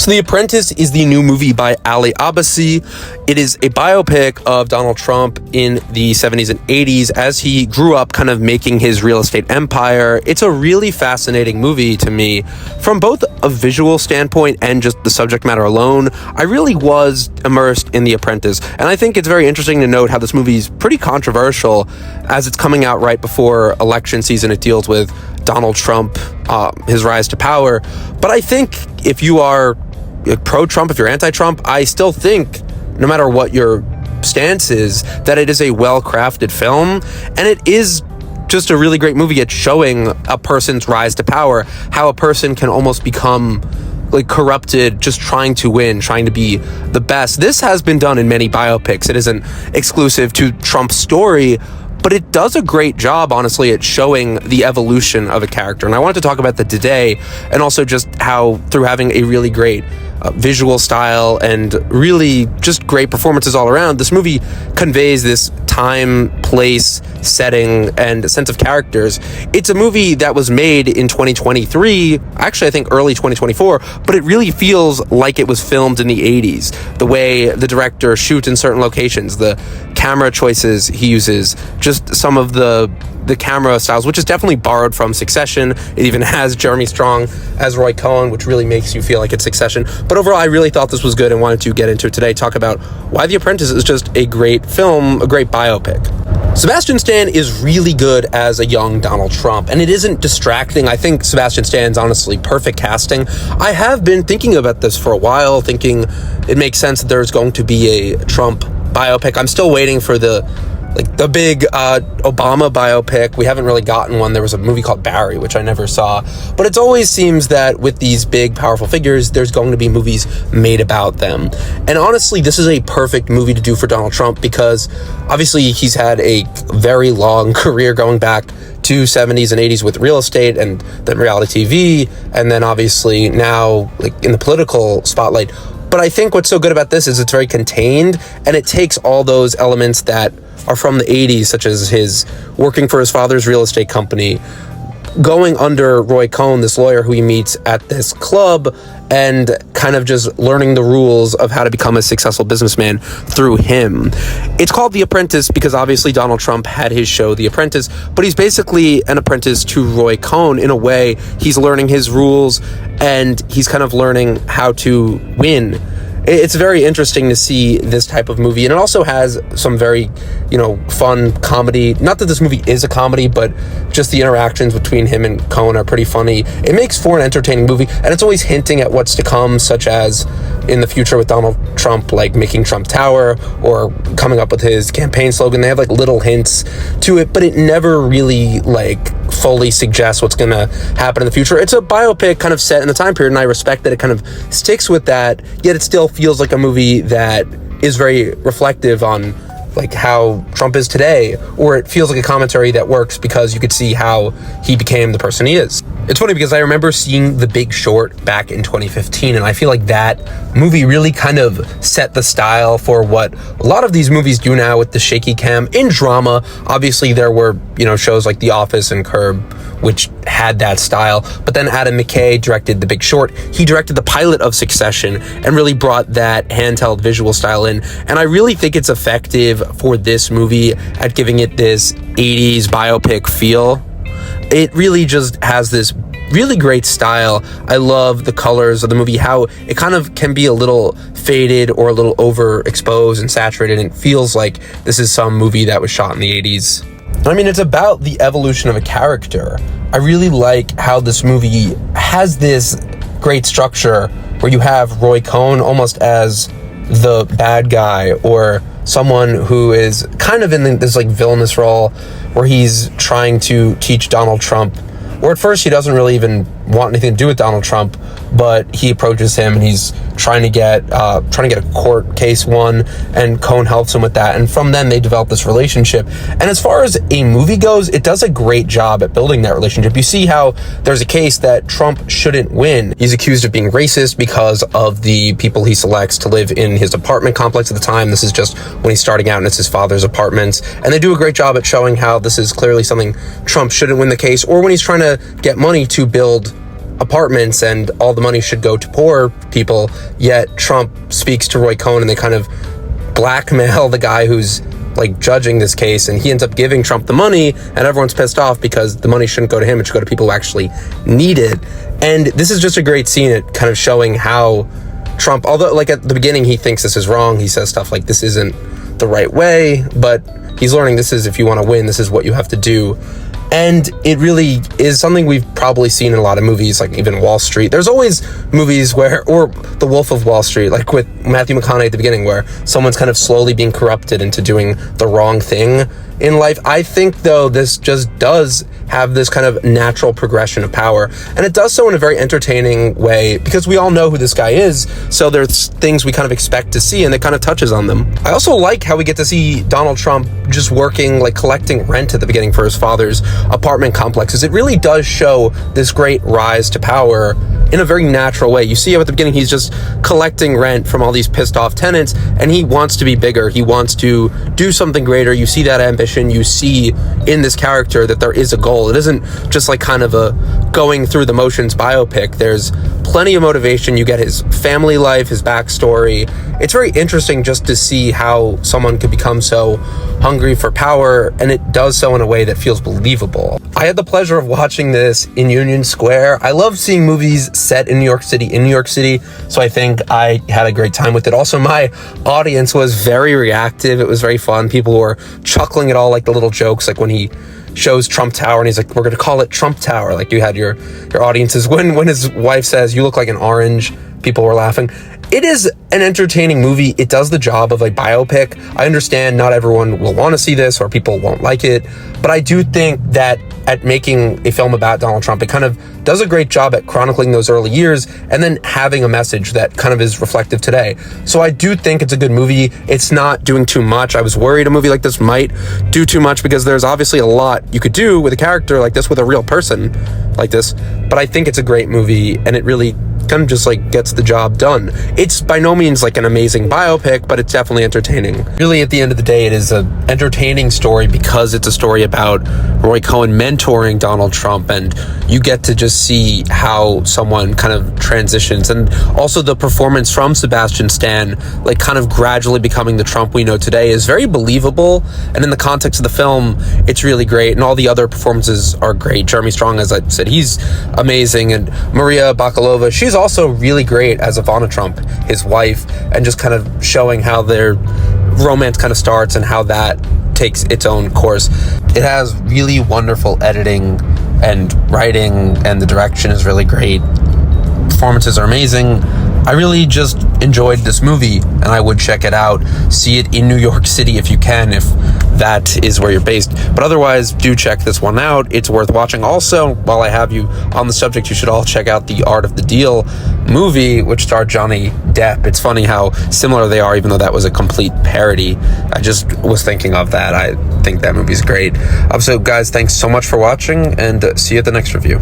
So The Apprentice is the new movie by Ali Abbasi. It is a biopic of Donald Trump in the 70s and 80s as he grew up kind of making his real estate empire. It's a really fascinating movie to me from both a visual standpoint and just the subject matter alone. I really was immersed in The Apprentice, and I think it's very interesting to note how this movie is pretty controversial as it's coming out right before election season. It deals with Donald Trump, his rise to power. But I think if you are pro-Trump, if you're anti-Trump, I still think, no matter what your stance is, that it is a well-crafted film, and it is just a really great movie at showing a person's rise to power, how a person can almost become like corrupted, just trying to win, trying to be the best. This has been done in many biopics. It isn't exclusive to Trump's story, but it does a great job, honestly, at showing the evolution of a character. And I wanted to talk about that today, and also just how, through having a really great visual style and really just great performances all around, this movie conveys this time, place, setting, and sense of characters. It's a movie that was made in 2023, actually I think early 2024, but it really feels like it was filmed in the 80s. The way the director shoots in certain locations, the camera choices he uses, just some of the camera styles, which is definitely borrowed from Succession. It even has Jeremy Strong as Roy Cohn, which really makes you feel like it's Succession. But overall, I really thought this was good and wanted to get into it today, talk about why The Apprentice is just a great film, a great biopic. Sebastian Stan is really good as a young Donald Trump, and it isn't distracting. I think Sebastian Stan's honestly perfect casting. I have been thinking about this for a while, thinking it makes sense that there's going to be a Trump biopic. I'm still waiting for the big Obama biopic. We haven't really gotten one. There was a movie called Barry, which I never saw. But it always seems that with these big, powerful figures, there's going to be movies made about them. And honestly, this is a perfect movie to do for Donald Trump because obviously he's had a very long career going back to 70s and 80s with real estate and then reality TV, and then obviously now in the political spotlight. But I think what's so good about this is it's very contained, and it takes all those elements that are from the 80s, such as his working for his father's real estate company, going under Roy Cohn, this lawyer who he meets at this club, and kind of just learning the rules of how to become a successful businessman through him. It's called The Apprentice because obviously Donald Trump had his show The Apprentice, but he's basically an apprentice to Roy Cohn in a way. He's learning his rules and he's kind of learning how to win. It's very interesting to see this type of movie, and it also has some very, fun comedy. Not that this movie is a comedy, but just the interactions between him and Cohn are pretty funny. It makes for an entertaining movie, and it's always hinting at what's to come, such as in the future with Donald Trump, making Trump Tower or coming up with his campaign slogan. They have little hints to it, but it never really fully suggests what's going to happen in the future. It's a biopic kind of set in the time period, and I respect that it kind of sticks with that, yet it still feels like a movie that is very reflective on how Trump is today, or it feels like a commentary that works because you could see how he became the person he is. It's funny because I remember seeing The Big Short back in 2015, and I feel like that movie really kind of set the style for what a lot of these movies do now with the shaky cam. In drama, obviously there were, shows like The Office and Curb, which had that style, but then Adam McKay directed The Big Short. He directed the pilot of Succession and really brought that handheld visual style in, and I really think it's effective for this movie at giving it this 80s biopic feel. It really just has this really great style. I love the colors of the movie, how it kind of can be a little faded or a little overexposed and saturated, and it feels like this is some movie that was shot in the 80s. I mean, it's about the evolution of a character. I really like how this movie has this great structure where you have Roy Cohn almost as the bad guy, or someone who is kind of in this villainous role where he's trying to teach Donald Trump, or at first he doesn't really even want anything to do with Donald Trump, but he approaches him and he's trying to get a court case won, and Cohn helps him with that, and from then they develop this relationship. And as far as a movie goes, it does a great job at building that relationship. You see how there's a case that Trump shouldn't win. He's accused of being racist because of the people he selects to live in his apartment complex at the time. This is just when he's starting out and it's his father's apartments, and they do a great job at showing how this is clearly something Trump shouldn't win the case, or when he's trying to get money to build apartments and all the money should go to poor people, yet Trump speaks to Roy Cohn and they kind of blackmail the guy who's like judging this case, and he ends up giving Trump the money, and everyone's pissed off because the money shouldn't go to him, it should go to people who actually need it. And this is just a great scene at kind of showing how Trump, although like at the beginning he thinks this is wrong, he says stuff like this isn't the right way, but he's learning this is, if you want to win, this is what you have to do. And it really is something we've probably seen in a lot of movies, like even Wall Street. There's always movies where, or The Wolf of Wall Street, like with Matthew McConaughey at the beginning, where someone's kind of slowly being corrupted into doing the wrong thing in life. I think, though, this just does have this kind of natural progression of power, and it does so in a very entertaining way because we all know who this guy is, so there's things we kind of expect to see, and it kind of touches on them. I also like how we get to see Donald Trump just working, like collecting rent at the beginning for his father's apartment complexes. It really does show this great rise to power in a very natural way. You see how at the beginning he's just collecting rent from all these pissed off tenants, and he wants to be bigger, he wants to do something greater. You see that ambition, you see in this character that there is a goal. It isn't just like kind of a going through the motions biopic. There's plenty of motivation. You get his family life, his backstory. It's very interesting just to see how someone could become so hungry for power, and it does so in a way that feels believable. I had the pleasure of watching this in Union Square. I love seeing movies set in New York City, so I think I had a great time with it. Also, my audience was very reactive. It was very fun. People were chuckling at all like the little jokes, like when he shows Trump Tower and he's like, we're going to call it Trump Tower. Like you had your audiences. When his wife says, you look like an orange, people were laughing. It is an entertaining movie. It does the job of a biopic. I understand not everyone will want to see this or people won't like it, but I do think that at making a film about Donald Trump, it kind of does a great job at chronicling those early years and then having a message that kind of is reflective today. So I do think it's a good movie. It's not doing too much. I was worried a movie like this might do too much because there's obviously a lot you could do with a character like this, with a real person like this, but I think it's a great movie and it really kind of just like gets the job done. It's by no means like an amazing biopic, but it's definitely entertaining. Really, at the end of the day, it is an entertaining story because it's a story about Roy Cohn mentoring Donald Trump, and you get to just see how someone kind of transitions, and also the performance from Sebastian Stan, like kind of gradually becoming the Trump we know today, is very believable, and in the context of the film, it's really great, and all the other performances are great. Jeremy Strong, as I said, he's amazing, and Maria Bakalova, she's also really great as Ivana Trump, his wife, and just kind of showing how their romance kind of starts and how that takes its own course. It has really wonderful editing and writing, and the direction is really great. Performances are amazing. I really just enjoyed this movie, and I would check it out. See it in New York City if you can, if that is where you're based. But otherwise, do check this one out. It's worth watching. Also, while I have you on the subject, you should all check out The Art of the Deal movie, which starred Johnny Depp. It's funny how similar they are, even though that was a complete parody. I just was thinking of that. I think that movie's great. So guys, thanks so much for watching, and see you at the next review.